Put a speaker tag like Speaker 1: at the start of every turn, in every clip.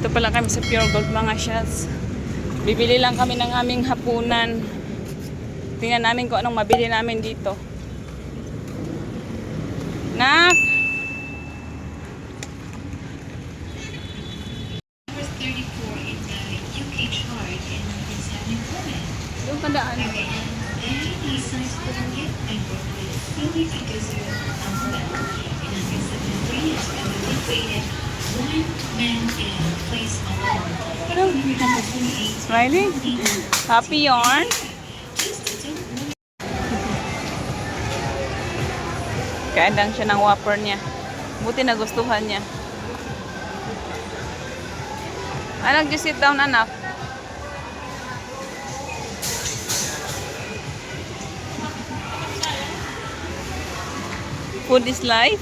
Speaker 1: Dito pala kami sa Pure Gold mga shots. Bibili lang kami ng aming hapunan. Tingnan namin kung anong mabili namin dito. Nak! Doon pa daan. Smiling? Happy yarn? Kaandang siya ng whopper niya. Buti nagustuhan niya. Anak, just sit down, anak. Food is life.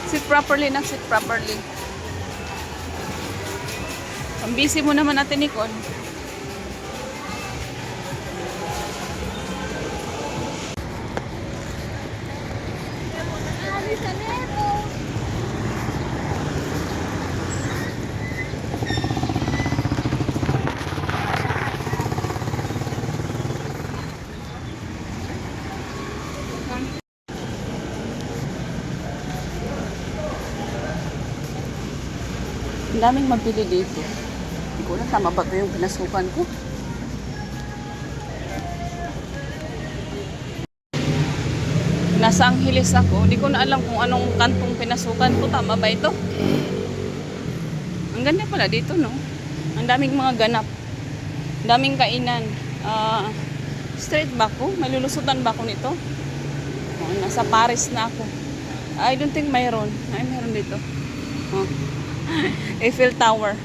Speaker 1: Sit properly, nak. Sit properly. Ang busy mo naman natin, Nicole. Ang daming mabili dito. Hindi ko alam, tama ba ito yung pinasukan ko? Nasa Angeles ako. Hindi ko na alam kung anong kantong pinasukan ko. Tama ba ito? Ang ganda pala dito, no? Ang daming mga ganap. Ang daming kainan. Straight ba ako? May lulusutan ba ako nito? Oh, nasa Paris na ako. I don't think mayroon. Ay, mayroon dito. Oh. Eiffel Tower.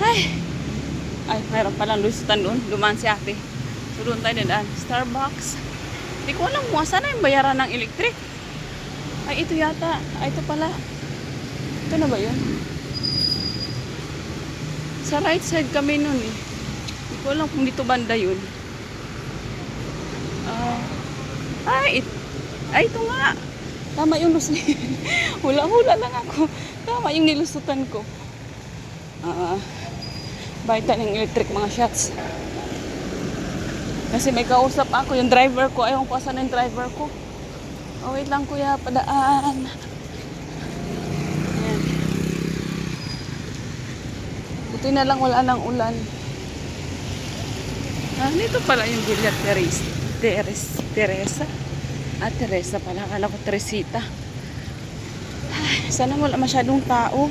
Speaker 1: Ay, mayroon palang lusutan doon. Dumaan si ate. So doon tayo dadaan. Starbucks. Hindi ko alam kung saan na yung bayaran ng electric. Ay, ito yata. Ay, ito pala. Ito na ba yun? Sa right side kami nun eh. Hindi ko alam kung dito banda yun. Ay, ito nga. Tama yung lusutan. Hula-hula lang ako. Tama yung nilusutan ko. Baita ng electric mga shots. Kasi may kausap ako. Yung driver ko. Ayaw ko asan yung driver ko. Oh, wait lang kuya. Padaan. Ayan. Buti na lang wala ng ulan. Dito pala yung Villa Teresa. Teresa pala. Akala ko Teresita. Sana wala masyadong tao.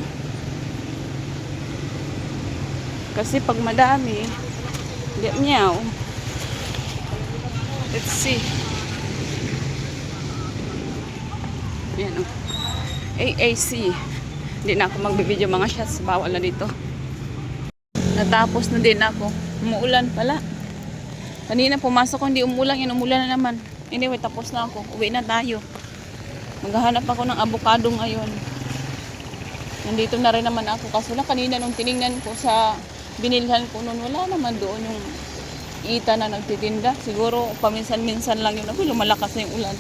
Speaker 1: Kasi pag madami, meow. Let's see. Ayan o. AAC. Hindi na ako magbibideo mga shots. Bawal na dito. Natapos na din ako. Umuulan pala. Kanina pumasok ko, hindi umulan. Yan, umulan na naman. Anyway, tapos na ako. Uwi na tayo. Maghahanap ako ng avocado ngayon. Nandito na rin naman ako. Kaso na kanina nung tinignan ko sa binilhan ko noon, wala naman doon yung ita na nagtitinda. Siguro paminsan-minsan lang yun. Ako, lumalakas na yung ulan.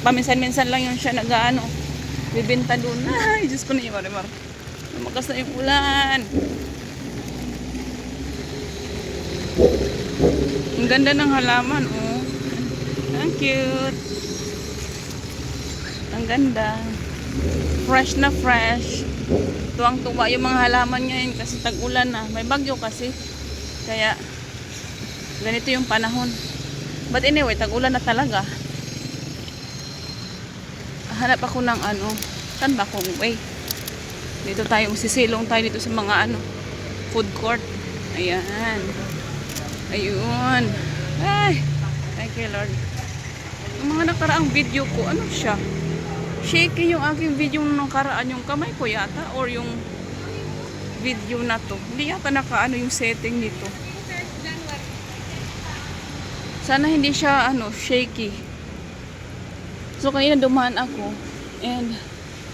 Speaker 1: Paminsan-minsan lang yun siya nag-ano. Bibenta doon. Ay, Diyos ko na yung marimar. Lumakas na yung ulan. Ang ganda ng halaman, oh. Ang cute. Ang ganda. Fresh na fresh. Tuwang-tuwa yung mga halaman ngayon kasi tag-ulan na. May bagyo kasi. Kaya, ganito yung panahon. But anyway, tag-ulan na talaga. Hanap ako ng ano. Saan ba akong way? Dito tayo, sisilong tayo dito sa mga ano, food court. Ayan. Ayun. Ay, thank you Lord. Yung mga nakaraang video ko, ano siya? Shaky yung aking video nung nakaraan, yung kamay ko yata, or yung video na to. Hindi yata nakaano yung setting nito. Sana hindi siya ano, shaky. So kanina dumaan ako and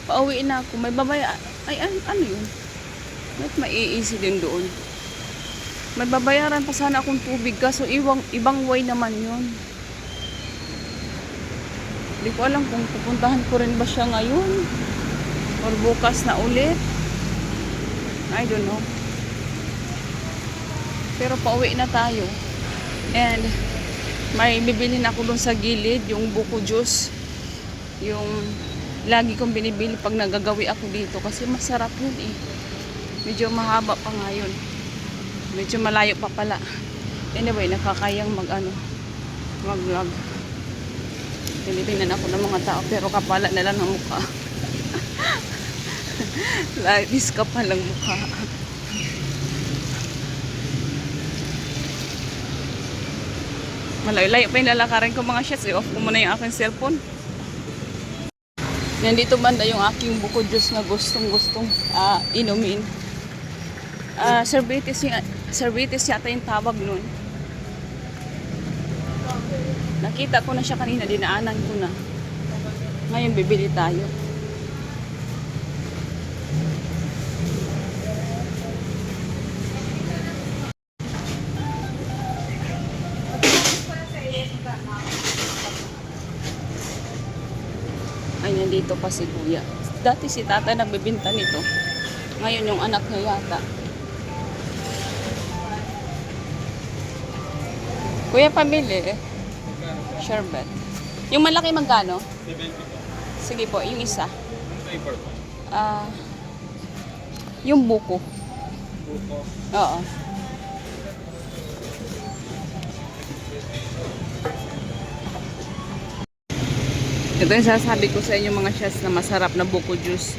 Speaker 1: pauwi na ako. May babaya. Ay, ano yun? Ba't maiisi din doon? May babayaran pa sana akong tubig kaso ibang way naman yun. Di ko alam kung pupuntahan ko rin ba siya ngayon or bukas na ulit. I don't know. Pero pauwi na tayo. And may bibilhin ako dun sa gilid, yung buko juice. Yung lagi kong binibili pag nagagawi ako dito kasi masarap yun eh. Medyo mahaba pa nga yun. Medyo malayo pa pala. Anyway, nakakayang mag-vlog. Tinitingnan ako ng mga tao pero kapala na lang ng mukha. Labis kapal ang mukha. Malayo-layo pa yung lalakarin ko mga shots. I-off ko muna yung aking cellphone. Nandito banda yung aking buko juice na gustong-gustong inumin. Cervitis yata yung tawag nun. Nakita ko na siya kanina, dinaanan ko na. Ngayon bibili tayo. Ay, nandito pa si kuya. Dati si tata nagbibinta nito. Ngayon yung anak niya yata. Kuya, pamili eh. Sherbet. Yung malaki magkano?
Speaker 2: 70 po.
Speaker 1: Sige po, yung isa.
Speaker 2: Flavor po.
Speaker 1: Yung buko.
Speaker 2: Buko.
Speaker 1: Oo. Ito yung sasabi ko sa inyo mga chefs na masarap na buko juice.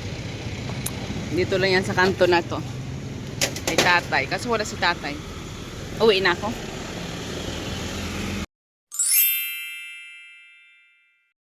Speaker 1: Dito lang yan sa kanto na to. Kay tatay. Kasi wala si tatay. Uwi na ako.